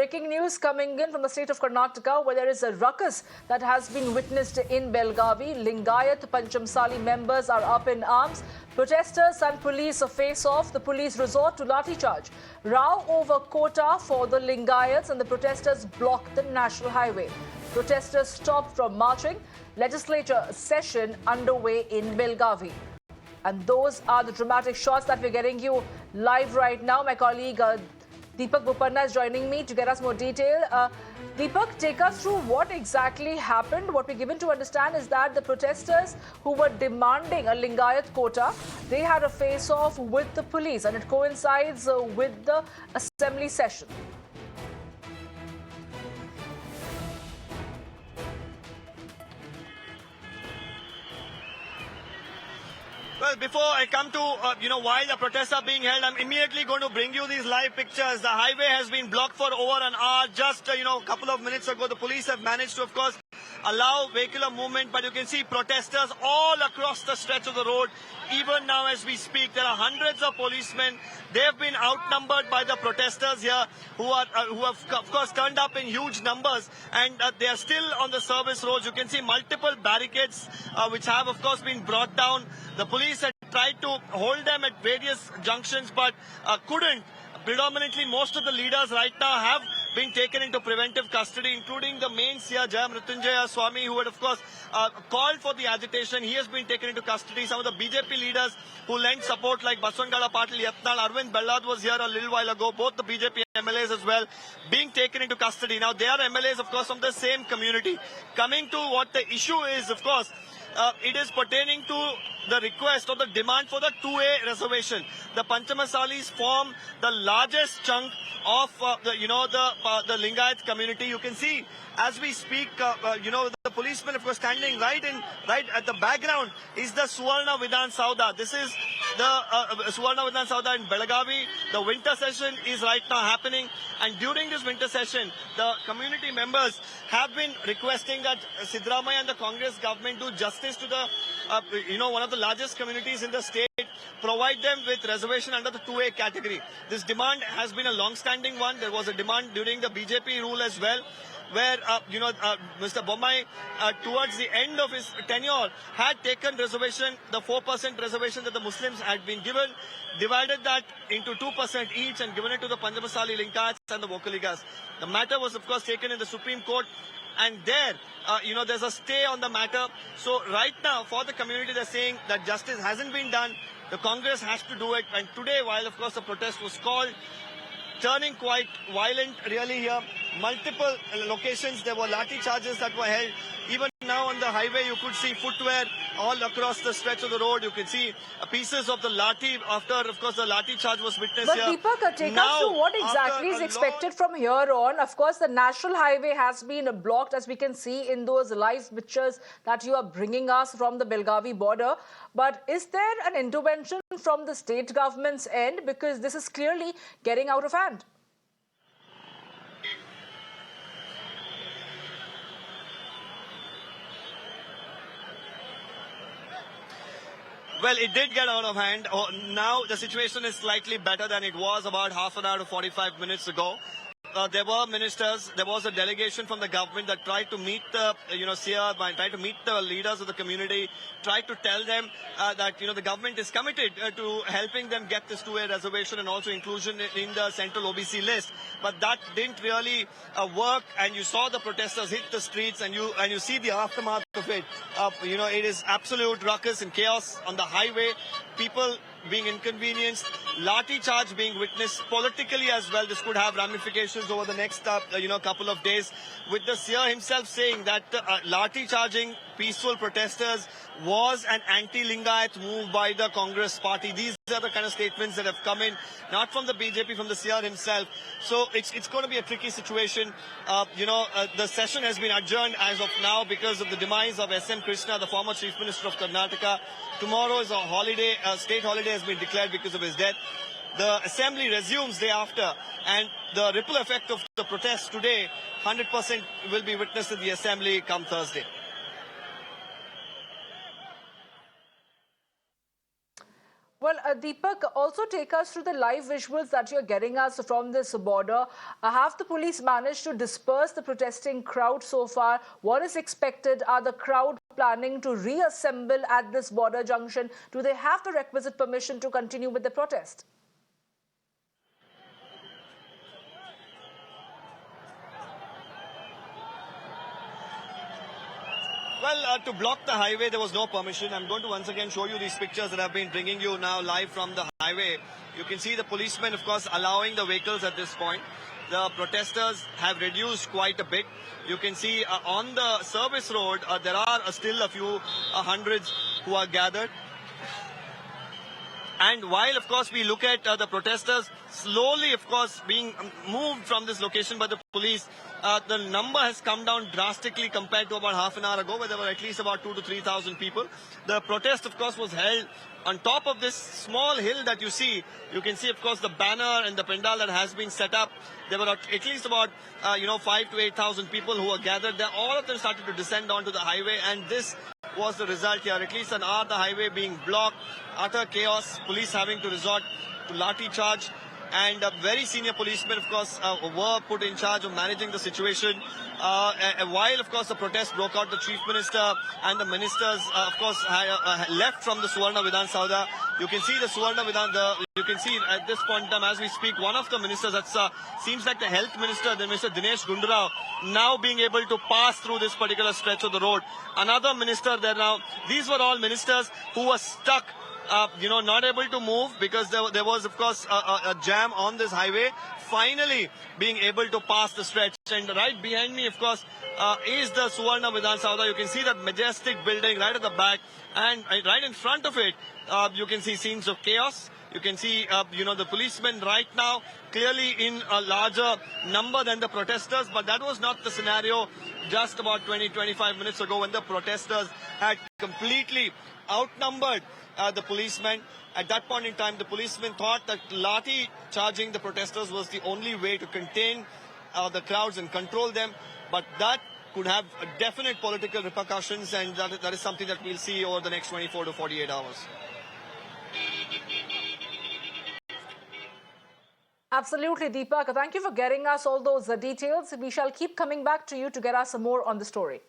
breaking news coming in from the state of Karnataka, where there is a ruckus that has been witnessed in Belagavi. Lingayat Panchamasali members are up in arms. Protesters and police face off. The police resort to Lathicharge. Row over quota for the Lingayats, and the protesters block the national highway. Protesters stopped from marching. Legislature session underway in Belagavi. And those are the dramatic shots that we're getting you live right now. My colleague Deepak Bopanna is joining me to get us more detail. Deepak, take us through what exactly happened. What we're given to understand is that the protesters who were demanding a Lingayat quota, they had a face-off with the police, and it coincides with the assembly session. Well, before I come to, why the protests are being held, I'm immediately going to bring you these live pictures. The highway has been blocked for over an hour. Just, a couple of minutes ago, the police have managed to, of course, allow vehicular movement. But you can see protesters all across the stretch of the road. Even now as we speak, there are hundreds of policemen. They have been outnumbered by the protesters here who have, of course, turned up in huge numbers. And they are still on the service roads. You can see multiple barricades which have, of course, been brought down. The police had tried to hold them at various junctions but couldn't. Predominantly, most of the leaders right now have been taken into preventive custody, including the main seer, Mrityunjaya Swami, who had, of course, called for the agitation. He has been taken into custody. Some of the BJP leaders who lent support, like Baswangala Patil Yatnal, Arvind Bellad was here a little while ago, both the BJP MLAs as well, being taken into custody. Now, they are MLAs, of course, from the same community. Coming to what the issue is, of course, it is pertaining to the request or the demand for the 2A reservation. The Panchamasalis form the largest chunk of the Lingayat community. You can see as we speak, the policemen, of course, standing right at the background is the Suvarna Vidhan Sauda. This is the Suvarna Vidhan Sauda in Belagavi. The winter session is right now happening, and during this winter session, the community members have been requesting that Siddaramaiah and the Congress government do justice to the one of the largest communities in the state, provide them with reservation under the 2A category. This demand has been a long-standing one. There was a demand during the BJP rule as well, where, Mr. Bommai, towards the end of his tenure, had taken reservation, the 4% reservation that the Muslims had been given, divided that into 2% each and given it to the Panchamasali Lingayats and the Vokaligas. The matter was, of course, taken in the Supreme Court, and there, there's a stay on the matter. So right now, for the community, they're saying that justice hasn't been done. The Congress has to do it. And today, while, of course, the protest was called, turning quite violent really here. Multiple locations, there were lathi charges that were held. Even now on the highway, you could see footwear all across the stretch of the road. You can see pieces of the lathi after, of course, the lathi charge was witnessed here. But Deepak, take us through what exactly is expected from here on. Of course, the national highway has been blocked, as we can see in those live pictures that you are bringing us from the Belagavi border. But is there an intervention from the state government's end? Because this is clearly getting out of hand. Well, it did get out of hand. Now the situation is slightly better than it was about half an hour to 45 minutes ago. There were ministers, there was a delegation from the government that tried to meet the, seer, tried to meet the leaders of the community, tried to tell them that, the government is committed to helping them get this 2A reservation and also inclusion in the central OBC list. But that didn't really work, and you saw the protesters hit the streets, and you see the aftermath of it. It is absolute ruckus and chaos on the highway. People being inconvenienced, lathi charge being witnessed politically as well. This could have ramifications over the next couple of days, with the seer himself saying that lathi charging peaceful protesters was an anti-Lingayat move by the Congress party. These are the kind of statements that have come in, not from the BJP, from the seer himself. So it's going to be a tricky situation. The session has been adjourned as of now because of the demise of S.M. Krishna, the former Chief Minister of Karnataka. Tomorrow is a holiday, state holiday has been declared because of his death. The assembly resumes day after, and the ripple effect of the protest today, 100% will be witnessed in the assembly come Thursday. Well, Deepak, also take us through the live visuals that you're getting us from this border. Have the police managed to disperse the protesting crowd so far? What is expected? Are the crowd planning to reassemble at this border junction? Do they have the requisite permission to continue with the protest? Well, to block the highway, there was no permission. I'm going to once again show you these pictures that I've been bringing you now live from the highway. You can see the policemen, of course, allowing the vehicles at this point. The protesters have reduced quite a bit. You can see on the service road, there are still a few hundreds who are gathered. And while, of course, we look at the protesters slowly, of course, being moved from this location by the police, the number has come down drastically compared to about half an hour ago, where there were at least about 2,000 to 3,000 people. The protest, of course, was held on top of this small hill that you see. You can see, of course, the banner and the pandal that has been set up. There were at least about, 5,000 to 8,000 people who were gathered there. All of them started to descend onto the highway, and this was the result here. At least an hour, the highway being blocked, utter chaos, police having to resort to Lathicharge, and very senior policemen, of course, were put in charge of managing the situation. While, of course, the protest broke out, the chief minister and the ministers, of course, left from the Suvarna Vidhan Saudha. You can see the Suvarna Vidhan, you can see at this point in time, as we speak, one of the ministers, that seems like the health minister, the Mr. Dinesh Gundurao, now being able to pass through this particular stretch of the road. Another minister there now. These were all ministers who were stuck, not able to move because there was, of course, a jam on this highway. Finally being able to pass the stretch. And right behind me, of course, is the Suvarna Vidhan Saudha. You can see that majestic building right at the back, and right in front of it, you can see scenes of chaos. You can see, the policemen right now clearly in a larger number than the protesters, but that was not the scenario just about 20-25 minutes ago, when the protesters had completely outnumbered the policemen. At that point in time, the policemen thought that lathi charging the protesters was the only way to contain the crowds and control them, but that could have definite political repercussions, and that is something that we'll see over the next 24 to 48 hours. Absolutely, Deepak. Thank you for getting us all those details. We shall keep coming back to you to get us some more on the story.